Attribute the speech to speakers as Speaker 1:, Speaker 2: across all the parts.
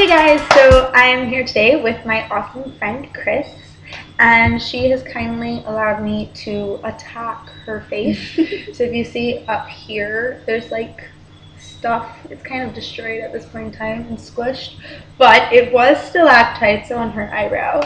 Speaker 1: Hey guys, so I am here today with my awesome friend Chris, and she has kindly allowed me to attack her face. So if you see up here, there's like stuff, it's kind of destroyed at this point in time and squished, but it was stalactites on her eyebrow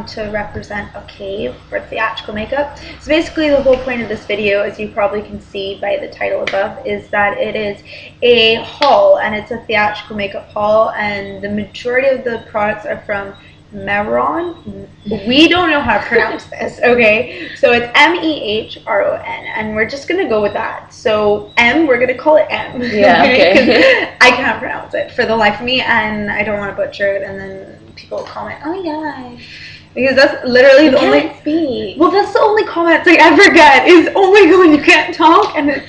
Speaker 1: to represent a cave for theatrical makeup. So basically the whole point of this video, as you probably can see by the title above, is that it is a haul, and it's a theatrical makeup haul, and the majority of the products are from mehron. We don't know how to pronounce this, okay? So it's mehron, and we're just gonna go with that. So M, we're gonna call it M.
Speaker 2: Yeah, okay.
Speaker 1: I can't pronounce it for the life of me, and I don't want to butcher it, and then people comment, oh my gosh. Because that's literally the only
Speaker 2: speak.
Speaker 1: Well, that's the only comments I ever get is, oh my god, you can't talk, and it's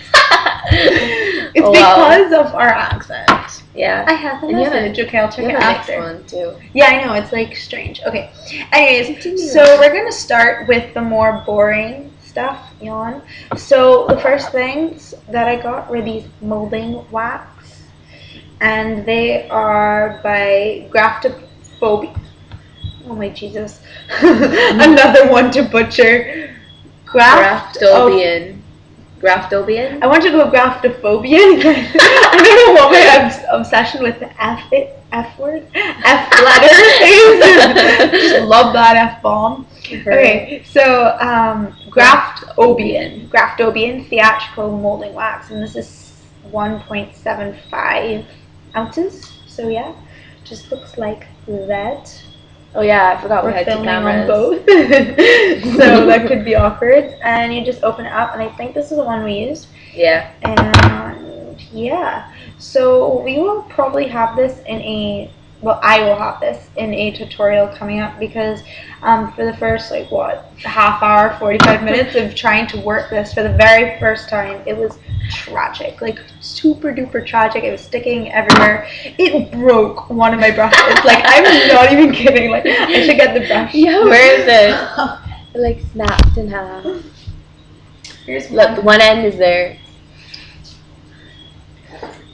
Speaker 1: because of our accent.
Speaker 2: Yeah.
Speaker 1: I have the message. Okay, I'll check it after.
Speaker 2: One too.
Speaker 1: Yeah, I know, it's like strange. Okay. Anyways, so we're gonna start with the more boring stuff, yawn. So the first things that I got were these molding wax, and they are by Graftophobia. Oh my Jesus. Another one to butcher.
Speaker 2: Graftobian.
Speaker 1: I want to go Graftophobia. I don't know what my obsession with the F word, F letter is. Just love that F bomb. Okay, so Graftobian theatrical molding wax, and this is 1.75 ounces. So yeah, just looks like that.
Speaker 2: Oh yeah, I forgot we had two
Speaker 1: filming
Speaker 2: cameras.
Speaker 1: on both. So that could be awkward. And you just open it up, and I think this is the one we used.
Speaker 2: Yeah.
Speaker 1: And yeah, so we will probably have this in a, well, I will have this in a tutorial coming up, because for the first like half hour, 45 minutes of trying to work this for the very first time, it was tragic, like super duper tragic. It was sticking everywhere. It broke one of my brushes. Like, I'm not even kidding. Like, I should get the brush.
Speaker 2: Yeah, where is it? It like snapped in half.
Speaker 1: Here's
Speaker 2: Look, one end is there.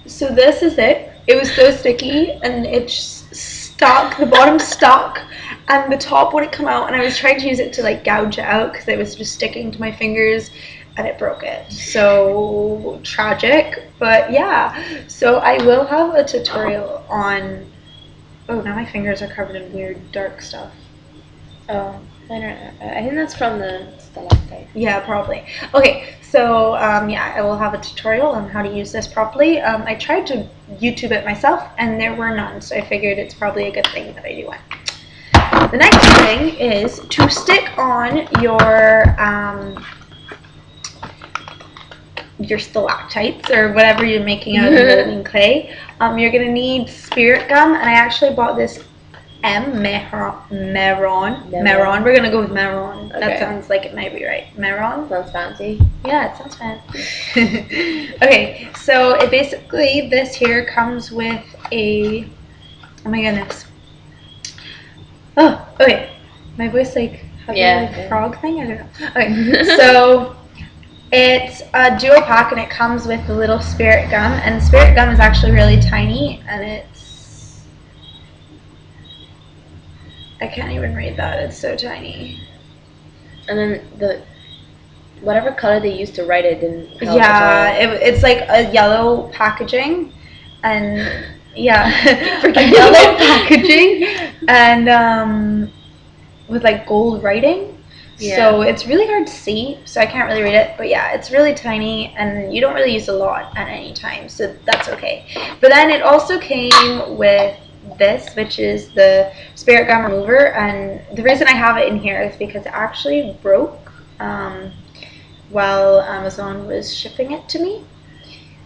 Speaker 1: So this is it. It was so sticky, and it stuck. The bottom stuck, and the top wouldn't come out. And I was trying to use it to like gouge it out because it was just sticking to my fingers, and it broke it. So tragic, but yeah. So I will have a tutorial on. Oh, now my fingers are covered in weird dark stuff.
Speaker 2: Oh, I don't know. I think that's from the stalactite.
Speaker 1: Yeah, probably. Okay, so yeah, I will have a tutorial on how to use this properly. I tried to YouTube it myself, and there were none, so I figured it's probably a good thing that I do one. The next thing is to stick on your stalactites or whatever you're making out of molding clay. You're gonna need spirit gum, and I actually bought this mehron. We're gonna go with mehron.
Speaker 2: Okay.
Speaker 1: That sounds like it might be right. Mehron
Speaker 2: Sounds fancy.
Speaker 1: Yeah, it sounds fancy. Okay, so it basically, this here comes with a, oh my goodness. Oh, okay. My voice like has a frog thing. I don't know. Okay, so it's a duo pack, and it comes with the little spirit gum, and spirit gum is actually really tiny, and it's, I can't even read that, it's so tiny.
Speaker 2: And then whatever color they used to write it didn't help.
Speaker 1: Yeah, it's like a yellow packaging, and yeah, a yellow packaging, and with like gold writing. Yeah. So it's really hard to see, so I can't really read it, but yeah, it's really tiny, and you don't really use a lot at any time, so that's okay. But then it also came with this, which is the spirit gum remover, and the reason I have it in here is because it actually broke while Amazon was shipping it to me.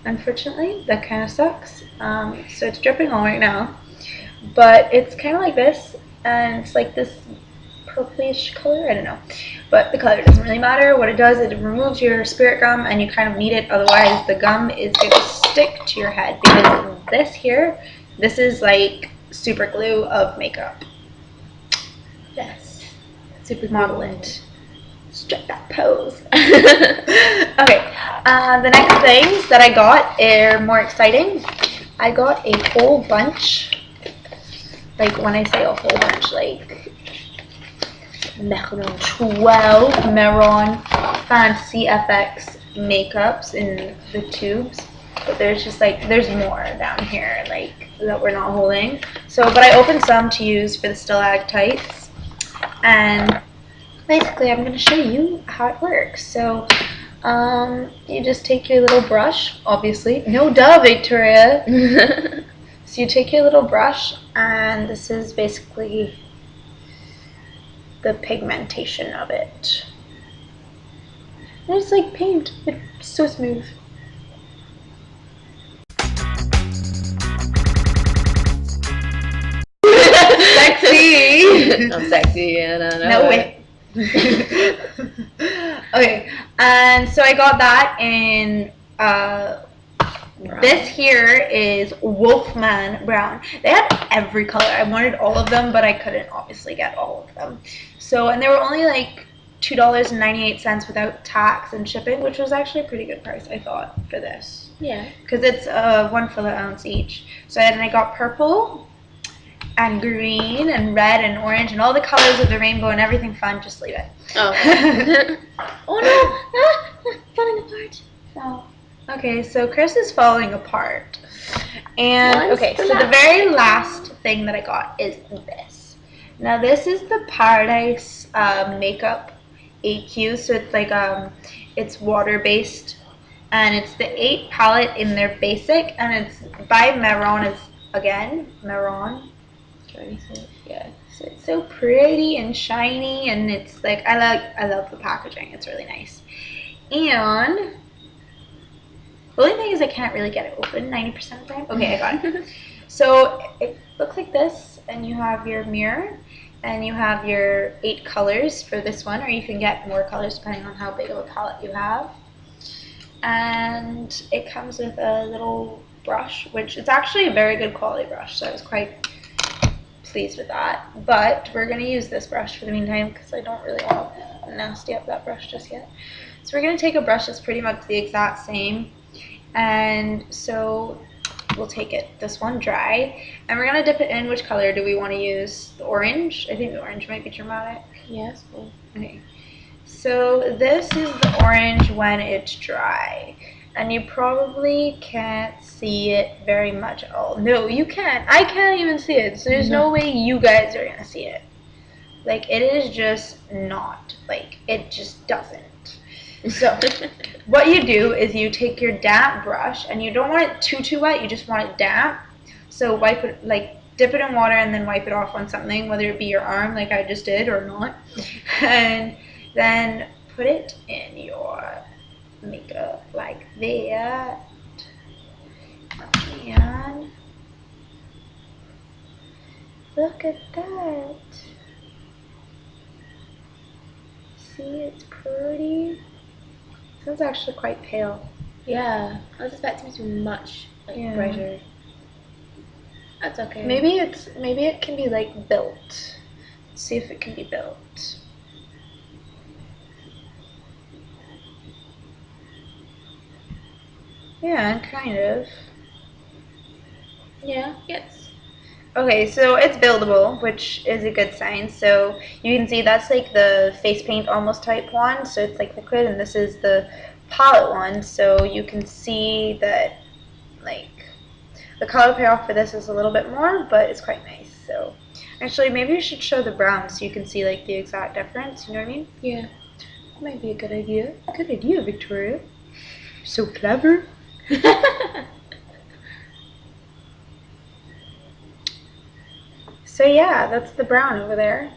Speaker 1: Unfortunately, that kind of sucks. So it's dripping all right now, but it's kind of like this, and it's like this purplish color, I don't know, but the color doesn't really matter. What it does is it removes your spirit gum, and you kind of need it, otherwise the gum is going to stick to your head, because this here, this is like super glue of makeup. Yes, super model it. Strike that pose. Okay, the next things that I got are more exciting. I got a whole bunch like when I say a whole bunch, like
Speaker 2: Mehron.
Speaker 1: 12 mehron Fantasy FX makeups in the tubes. But there's just like, there's more down here, like, that we're not holding. So, but I opened some to use for the stalactites. And basically, I'm going to show you how it works. So, you just take your little brush, obviously. No duh, Victoria. So you take your little brush, and this is basically the pigmentation of it. And it's like paint. It's so smooth. Sexy.
Speaker 2: I'm sexy, and I know.
Speaker 1: No way. Okay, and so I got that in this here is Wolfman Brown. They had every color. I wanted all of them, but I couldn't obviously get all of them. So, and they were only like $2.98 without tax and shipping, which was actually a pretty good price, I thought, for this.
Speaker 2: Yeah.
Speaker 1: Because it's 1 filler ounce each. So then I got purple and green and red and orange and all the colors of the rainbow and everything fun. Just leave it.
Speaker 2: Oh. Okay. Oh no! Falling apart.
Speaker 1: Oh. Okay, so Chris is falling apart. And
Speaker 2: Once
Speaker 1: okay, so the very last thing that I got is this. Now this is the Paradise Makeup AQ. So it's like it's water based, and it's the 8 palette in their basic, and it's by Mehron. It's again Mehron.
Speaker 2: Yeah.
Speaker 1: So it's so pretty and shiny, and it's like I love the packaging. It's really nice. And the only thing is I can't really get it open 90% of the time. Okay, I got it. So it looks like this, and you have your mirror, and you have your 8 colors for this one, or you can get more colors depending on how big of a palette you have. And it comes with a little brush, which is actually a very good quality brush, so I was quite pleased with that. But we're going to use this brush for the meantime because I don't really want to nasty up that brush just yet. So we're going to take a brush that's pretty much the exact same, and so we'll take it, this one dry, and we're going to dip it in. Which color do we want to use? The orange? I think the orange might be dramatic.
Speaker 2: Yes. Cool.
Speaker 1: Okay, so this is the orange when it's dry, and you probably can't see it very much at all. No, you can't. I can't even see it, so there's no way you guys are going to see it. Like, it is just not, like, it just doesn't. So what you do is you take your damp brush, and you don't want it too wet, you just want it damp. So wipe it, like dip it in water and then wipe it off on something, whether it be your arm like I just did or not, and then put it in your makeup like that. And look at that. See, it's pretty. This is actually quite pale.
Speaker 2: Yeah, I was expecting it to be much brighter. That's okay.
Speaker 1: Maybe it can be like built. Let's see if it can be built. Yeah, kind of.
Speaker 2: Yeah, yes.
Speaker 1: Okay, so it's buildable, which is a good sign. So you can see that's like the face paint almost type one, so it's like liquid, and this is the palette one, so you can see that like the color payoff for this is a little bit more, but it's quite nice. So actually maybe we should show the brown so you can see like the exact difference, you know what I mean?
Speaker 2: Yeah.
Speaker 1: That might be a good idea. Good idea, Victoria. So clever. So yeah, that's the brown over there.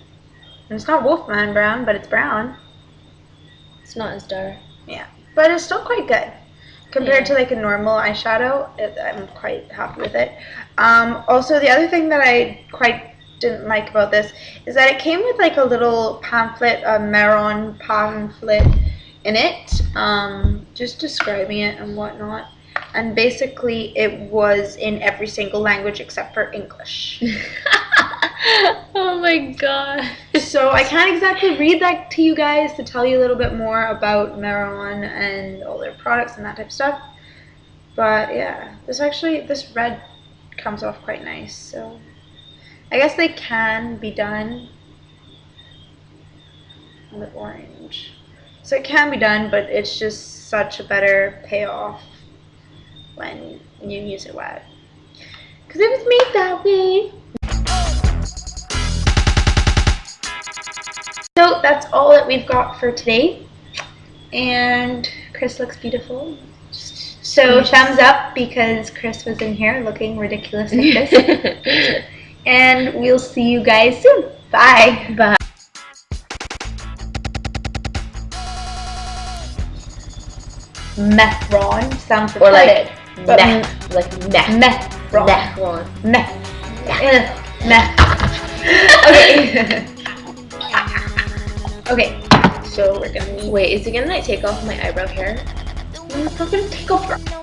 Speaker 1: And it's not Wolfman brown, but it's brown.
Speaker 2: It's not as dark.
Speaker 1: Yeah, but it's still quite good. Compared to like a normal eyeshadow, I'm quite happy with it. Also, the other thing that I quite didn't like about this is that it came with like a little pamphlet, a Mehron pamphlet in it, just describing it and whatnot. And basically, it was in every single language except for English.
Speaker 2: Oh my god.
Speaker 1: So I can't exactly read that to you guys to tell you a little bit more about Mehron and all their products and that type of stuff. But yeah, this red comes off quite nice. So I guess they can be done with orange. So it can be done, but it's just such a better payoff when you use it wet. Because it was made that way. So that's all that we've got for today. And Chris looks beautiful. So thumbs up because Chris was in here looking ridiculous like this. And we'll see you guys soon. Bye.
Speaker 2: Bye.
Speaker 1: Mehron sounds
Speaker 2: Or
Speaker 1: retarded.
Speaker 2: like meh, like meh.
Speaker 1: Mehron.
Speaker 2: Mehron.
Speaker 1: Meh. Meh. Okay. Okay. So we're gonna need.
Speaker 2: Wait, is it gonna like take off my eyebrow hair?
Speaker 1: I'm not gonna take off.